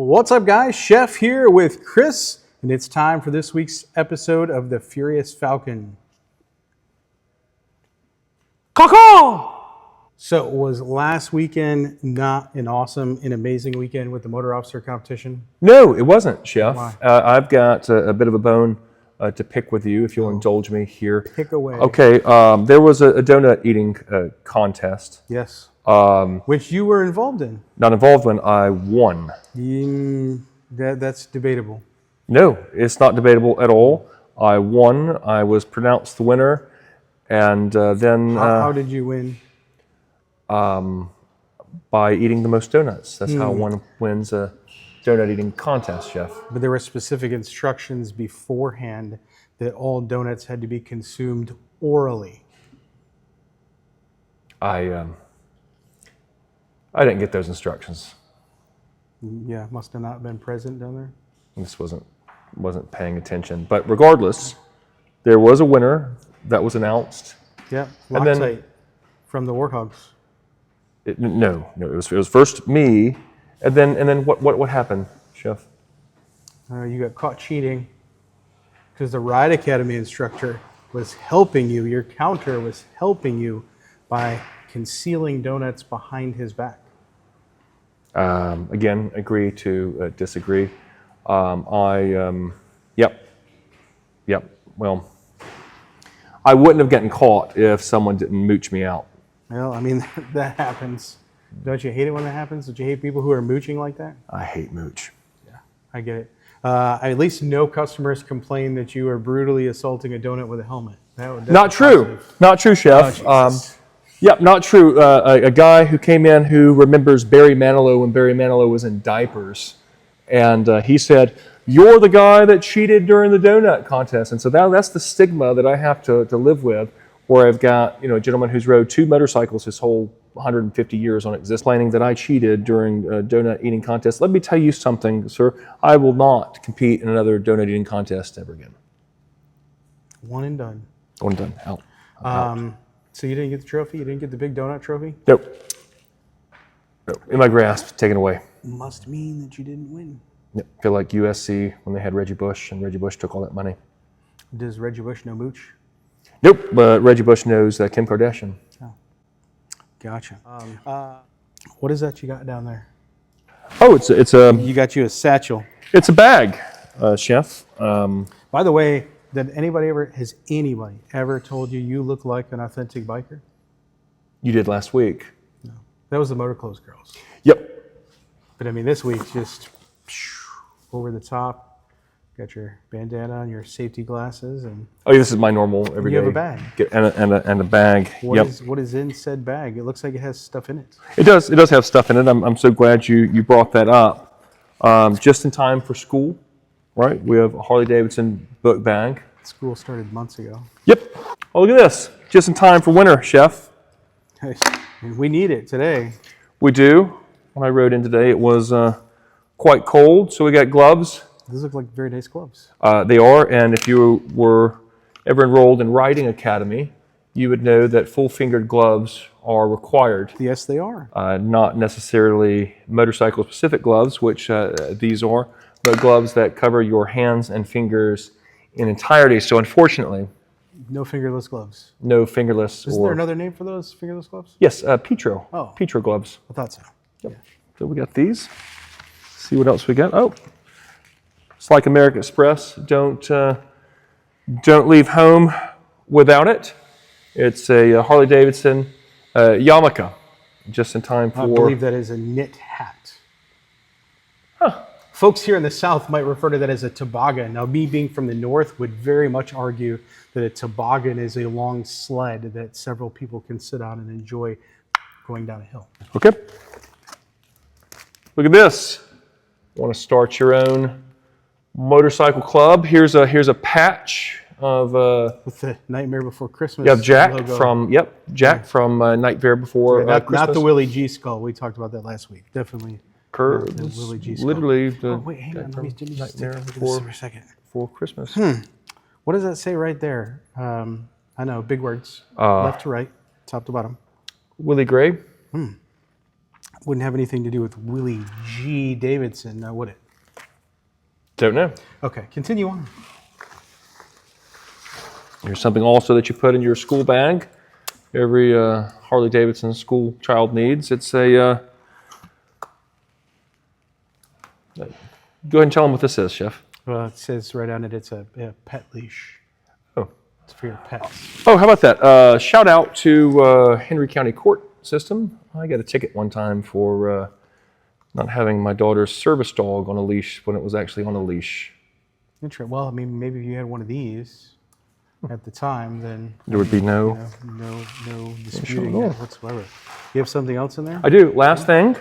What's up, guys? Chef here with Chris, and it's time for this week's episode of the Furious Falcon. Caw-caw! So was last weekend not an awesome and amazing weekend with the motor officer competition? No, it wasn't, Chef. Why? I've got a bit of a bone to pick with you, if you'll indulge me here. Pick away. Okay, there was a donut eating contest. Yes. Which you were involved in. Not involved when I won. That's debatable. No, it's not debatable at all. I won. I was pronounced the winner, and then... How did you win? By eating the most donuts. That's how one wins a donut eating contest, Chef. But there were specific instructions beforehand that all donuts had to be consumed orally. I didn't get those instructions. Yeah, must have not been present down there. This wasn't paying attention. But regardless, there was a winner that was announced. Yeah, And then- Loctite from the Warthogs. No, it was first me, and then what happened, Chef? You got caught cheating because the Ride Academy instructor was helping you. Your counter was helping you by concealing donuts behind his back. Again, agree to disagree. Yep. Well, I wouldn't have gotten caught if someone didn't mooch me out. Well, I mean, that happens. Don't you hate it when that happens? Don't you hate people who are mooching like that? I hate mooch. Yeah, I get it. At least no customers complain that you are brutally assaulting a donut with a helmet. Not true. Not true, Chef. Yep, not true. A guy who came in who remembers Barry Manilow when Barry Manilow was in diapers. And he said, "You're the guy that cheated during the donut contest." And so that's the stigma that I have to live with, where I've got a gentleman who's rode 2 motorcycles his whole 150 years on existence, complaining that I cheated during a donut eating contest. Let me tell you something, sir. I will not compete in another donut eating contest ever again. One and done. One and done. Out. Out. So you didn't get the trophy? You didn't get the big donut trophy? Nope. In my grasp, taken away. Must mean that you didn't win. Yep. Feel like USC when they had Reggie Bush, and Reggie Bush took all that money. Does Reggie Bush know mooch? Nope, but Reggie Bush knows Kim Kardashian. Oh, gotcha. What is that you got down there? Oh, it's a You got you a satchel. it's a bag, Chef. By the way, has anybody ever told you look like an authentic biker? You did last week. No, that was the Motor Clothes girls. Yep. But I mean, this week just over the top. Got your bandana on, your safety glasses, and Oh, yeah, this is my normal everyday. you have a bag. And a bag. What is in said bag? It looks like it has stuff in it. It does have stuff in it. I'm so glad you brought that up. Just in time for school, right? We have a Harley-Davidson book bag. School started months ago. Yep. Oh, look at this. Just in time for winter, Chef. We need it today. We do. When I rode in today, it was quite cold, so we got gloves. These look like very nice gloves. They are, and if you were ever enrolled in Riding Academy, you would know that full-fingered gloves are required. Yes, they are. Not necessarily motorcycle-specific gloves, which these are, but gloves that cover your hands and fingers in entirety. So unfortunately, No fingerless gloves. no fingerless. Isn't there another name for those fingerless gloves? Yes, Petro. Oh. Petro gloves. I thought so. Yep. So we got these. See what else we got. Oh. It's like American Express. Don't leave home without it. It's a Harley-Davidson yarmulke, just in time for... I believe that is a knit hat. Huh. Folks here in the South might refer to that as a toboggan. Now, me being from the North would very much argue that a toboggan is a long sled that several people can sit on and enjoy going down a hill. Okay. Look at this. Want to start your own motorcycle club? Here's a patch of With the Nightmare Before Christmas you have Jack logo. from Nightmare Before Not Christmas. the Willie G skull. We talked about that last week. Definitely. Curves. The Willie G skull. Literally the Wait, hang on. Let me just Nightmare look at this Before for a second. Christmas. What does that say right there? I know, big words. Left to right, top to bottom. Willie Gray. wouldn't have anything to do with Willie G. Davidson, now would it? Don't know. Okay, continue on. Here's something also that you put in your school bag. Every Harley-Davidson school child needs. It's a... go ahead and tell them what this is, Chef. Well, it says right on it, it's a pet leash. Oh. It's for your pets. Oh, how about that? Shout out to Henry County Court System. I got a ticket one time for not having my daughter's service dog on a leash when it was actually on a leash. Interesting. Well, I mean, maybe if you had one of these at the time, then There would be no... no disputing that whatsoever. You have something else in there? I do. Last thing.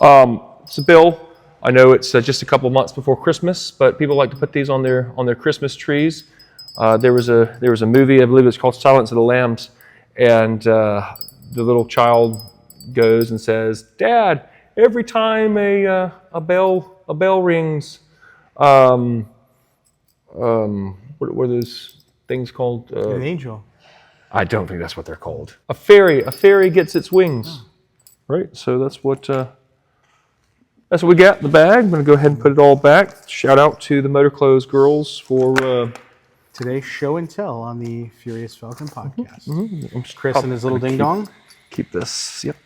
It's a bill. I know it's just a couple months before Christmas, but people like to put these on their Christmas trees. There was a movie, I believe it's called Silence of the Lambs, and the little child goes and says, "Dad, every time a bell rings, what are those things called? An angel. I don't think that's what they're called. A fairy gets its wings, right? So that's what we got in the bag. I'm going to go ahead and put it all back. Shout out to the Motor Clothes girls for Today's show and tell on the Furious Falcon podcast. I'm just Chris and his little ding dong. Keep this. Yep.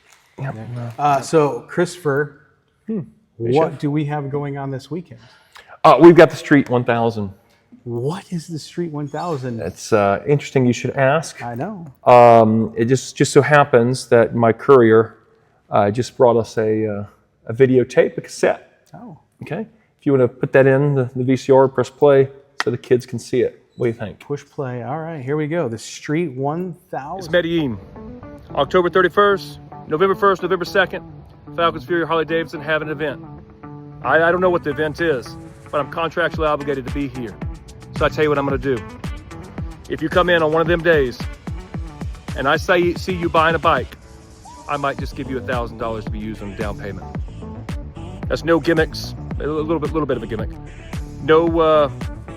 So, Christopher, what do we have going on this weekend? We've got the Street 1000. What is the Street 1000? It's interesting you should ask. I know. It just so happens that my courier just brought us a videotape, a cassette. Oh. Okay. If you want to put that in the VCR, press play so the kids can see it. What do you think? Push play. All right, here we go. The Street 1000. It's Medellin. October 31st, November 1st, November 2nd, Falcons Fury Harley-Davidson have an event. I don't know what the event is, but I'm contractually obligated to be here. So I tell you what I'm going to do. If you come in on one of them days and I see you buying a bike, I might just give you $1,000 to be used on a down payment. That's no gimmicks, a little bit of a gimmick. No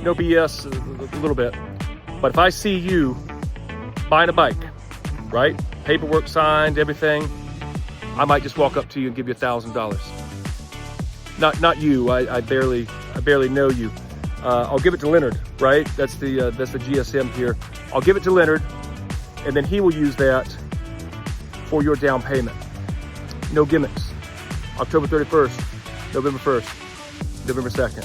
BS, a little bit. But if I see you buying a bike, right? Paperwork signed, everything, I might just walk up to you and give you $1,000. Not you. I barely know you. I'll give it to Leonard, right? That's the GSM here. I'll give it to Leonard, and then he will use that for your down payment. No gimmicks. October 31st, November 1st, November 2nd,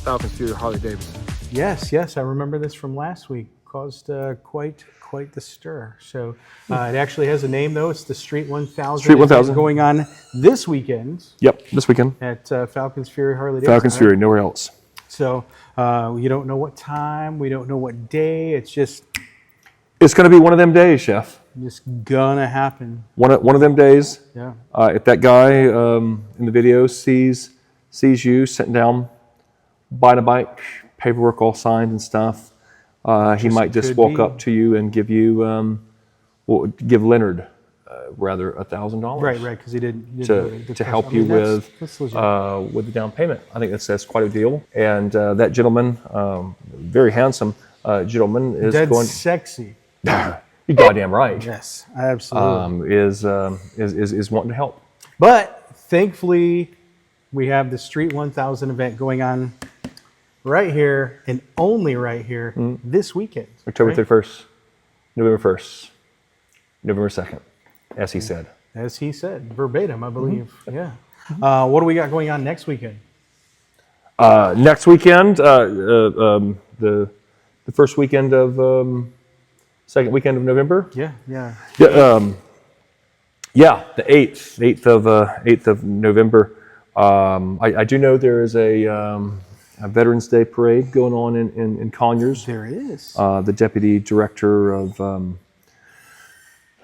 Falcons Fury Harley-Davidson. Yes, I remember this from last week. Caused quite the stir. So it actually has a name, though. It's the Street 1000. Street 1000. Going on this weekend. Yep, this weekend. At Falcons Fury Harley-Davidson. Falcons Fury, nowhere else. So you don't know what time, we don't know what day. It's just going to be one of them days, Chef. just gonna happen. One of them days. Yeah. If that guy in the video sees you sitting down, buying a bike, paperwork all signed and stuff, he might just walk up to you and give you, give Leonard rather $1,000. Right, because he didn't to help you with the down payment. I think that's quite a deal. And that gentleman, very handsome gentleman, is Dead going sexy. You're goddamn right. Yes, absolutely. Is wanting to help. But thankfully, we have the Street 1000 event going on right here and only right here this weekend. October right? 31st, November 1st, November 2nd, as he said. As he said, verbatim, I believe. Yeah. What do we got going on next weekend? Next weekend, the first weekend of second weekend of November. Yeah. Yeah, the 8th of November. I do know there is a Veterans Day parade going on in Conyers. There is. The deputy director of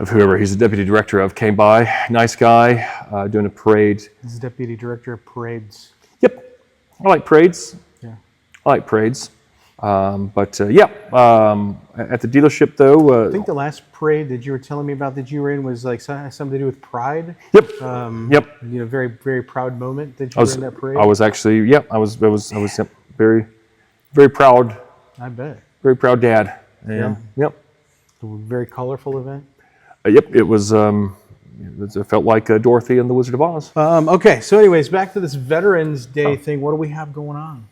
whoever he's the deputy director of came by. Nice guy, doing a parade. He's the deputy director of parades. Yep, I like parades. Yeah. I like parades. At the dealership though. I think the last parade that you were telling me about that you were in was like something to do with pride. Yep. You know, very, very proud moment that you were in that parade. I was actually, I was very, very proud. I bet. Very proud dad. And, Yeah. Yep. A very colorful event. It was it felt like Dorothy and the Wizard of Oz. Okay, so anyways, back to this Veterans Day thing. What do we have going on?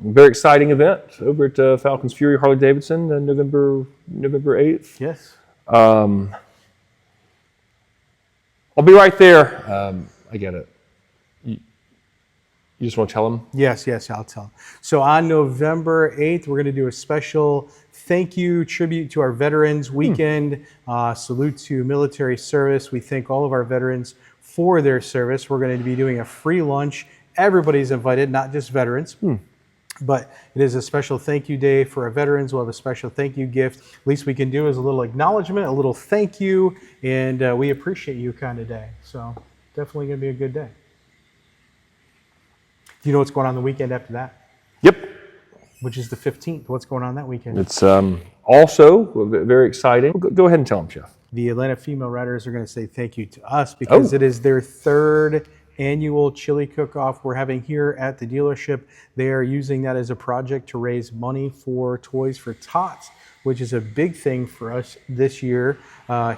Very exciting event over at Falcons Fury Harley-Davidson, November 8th. Yes. I'll be right there. I get it. You just want to tell them? Yes, I'll tell. So on November 8th, we're going to do a special thank you tribute to our Veterans Weekend. Salute to military service. We thank all of our veterans for their service. We're going to be doing a free lunch. Everybody's invited, not just veterans. But it is a special thank you day for our veterans. We'll have a special thank you gift. Least we can do is a little acknowledgement, a little thank you, and we appreciate you kind of day. So definitely going to be a good day. Do you know what's going on the weekend after that? Yep. Which is the 15th. What's going on that weekend? It's also very exciting. Go ahead and tell them, Chef. The Atlanta female riders are going to say thank you to us because it is their third annual chili cook-off we're having here at the dealership. They are using that as a project to raise money for Toys for Tots, which is a big thing for us this year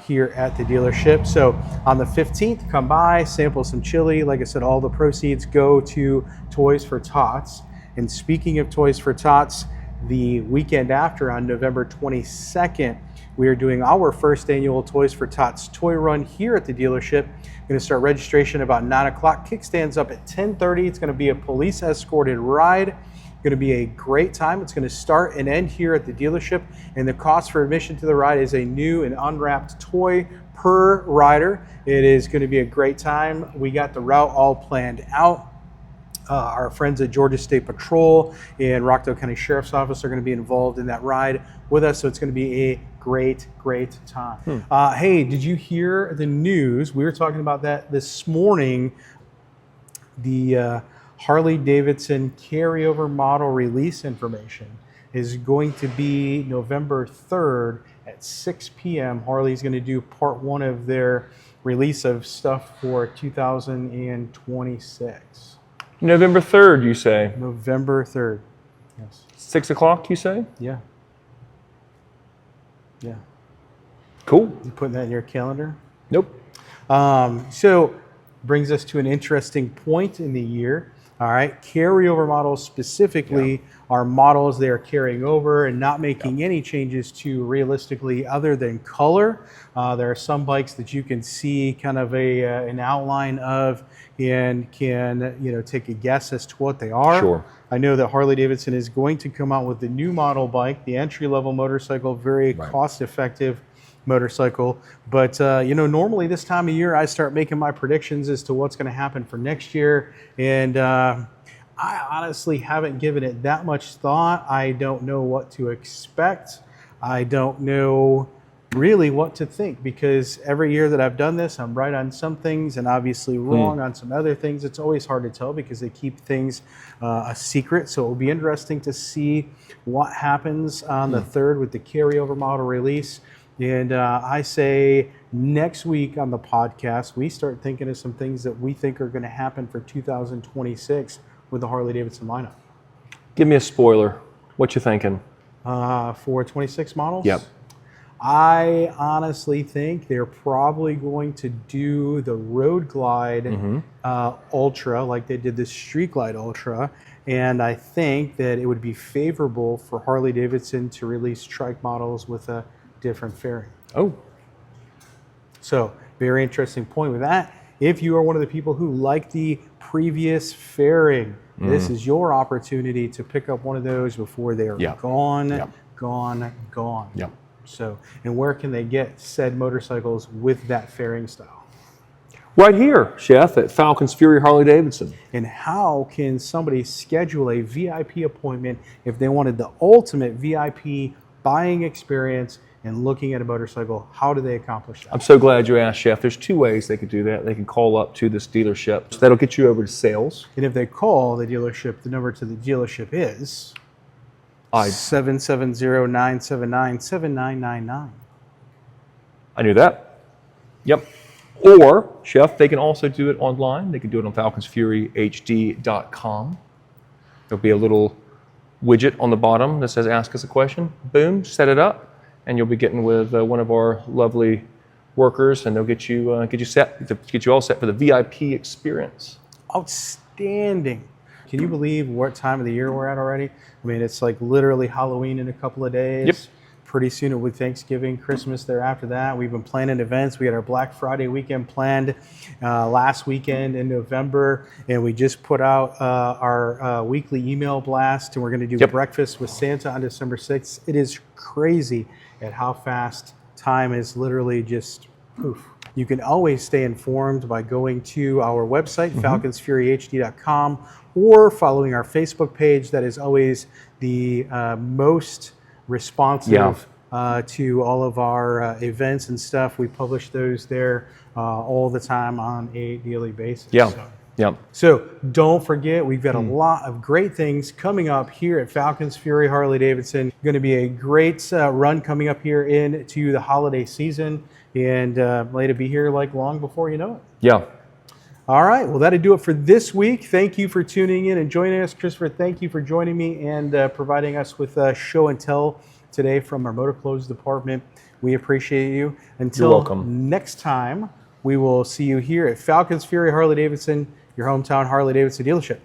here at the dealership. So on the 15th, come by, sample some chili. Like I said, all the proceeds go to Toys for Tots. And speaking of Toys for Tots, the weekend after, on November 22nd, we are doing our first annual Toys for Tots toy run here at the dealership. We're going to start registration about 9 o'clock. Kickstand's up at 10:30. It's going to be a police escorted ride. Going to be a great time. It's going to start and end here at the dealership, and the cost for admission to the ride is a new and unwrapped toy per rider. It is going to be a great time. We got the route all planned out. Our friends at Georgia State Patrol and Rockdale County Sheriff's Office are going to be involved in that ride with us, so it's going to be a great time. Hey, did you hear the news? We were talking about that this morning. The Harley-Davidson carryover model release information is going to be November 3rd at 6 p.m. Harley's going to do part one of their release of stuff for 2026. November 3rd, you say? November 3rd, yes. 6 o'clock, you say? Yeah. Cool. You putting that in your calendar? Nope. So brings us to an interesting point in the year. All right, carryover models specifically are models they are carrying over and not making any changes to realistically other than color. There are some bikes that you can see kind of an outline of and can take a guess as to what they are. Sure. I know that Harley-Davidson is going to come out with the new model bike, the entry-level motorcycle, very cost-effective motorcycle. But normally this time of year I start making my predictions as to what's going to happen for next year, and I honestly haven't given it that much thought. I don't know what to expect. I don't know really what to think, because every year that I've done this, I'm right on some things and obviously wrong on some other things. It's always hard to tell because they keep things a secret. So it will be interesting to see what happens on the 3rd with the carryover model release. And I say next week on the podcast, we start thinking of some things that we think are going to happen for 2026 with the Harley-Davidson lineup. Give me a spoiler. What you thinking? For 26 models? Yep. I honestly think they're probably going to do the Road Glide Ultra like they did the Street Glide Ultra. And I think that it would be favorable for Harley-Davidson to release trike models with a different fairing. Oh. So, very interesting point with that. If you are one of the people who like the previous fairing, this is your opportunity to pick up one of those before they are gone. Yep. So, and where can they get said motorcycles with that fairing style? Right here, Chef, at Falcons Fury Harley-Davidson. And how can somebody schedule a VIP appointment if they wanted the ultimate VIP buying experience and looking at a motorcycle? How do they accomplish that? I'm so glad you asked, Chef. There's 2 ways they could do that. They can call up to this dealership. So that'll get you over to sales. And if they call the dealership, the number to the dealership is 770-979-7999. I knew that. Yep. Or, Chef, they can also do it online. They can do it on falconsfuryhd.com. There'll be a little widget on the bottom that says ask us a question. Boom, set it up, and you'll be getting with one of our lovely workers, and they'll get you all set for the VIP experience. Outstanding. Can you believe what time of the year we're at already? I mean, it's like literally Halloween in a couple of days. Yep. Pretty soon it will be Thanksgiving, Christmas there after that. We've been planning events. We had our Black Friday weekend planned last weekend in November, and we just put out our weekly email blast, and we're going to do breakfast with Santa on December 6th. It is crazy at how fast time is literally just poof. You can always stay informed by going to our website, falconsfuryhd.com, or following our Facebook page. That is always the most responsive to all of our events and stuff. We publish those there all the time on a daily basis. So don't forget, we've got a lot of great things coming up here at Falcons Fury Harley-Davidson. Going to be a great run coming up here into the holiday season, and late to be here like long before you know it. Yeah. All right, well, that'll do it for this week. Thank you for tuning in and joining us. Christopher, thank you for joining me and providing us with show and tell today from our motor clothes department. We appreciate you. Until next time, we will see you here at Falcons Fury Harley-Davidson, your hometown Harley-Davidson dealership.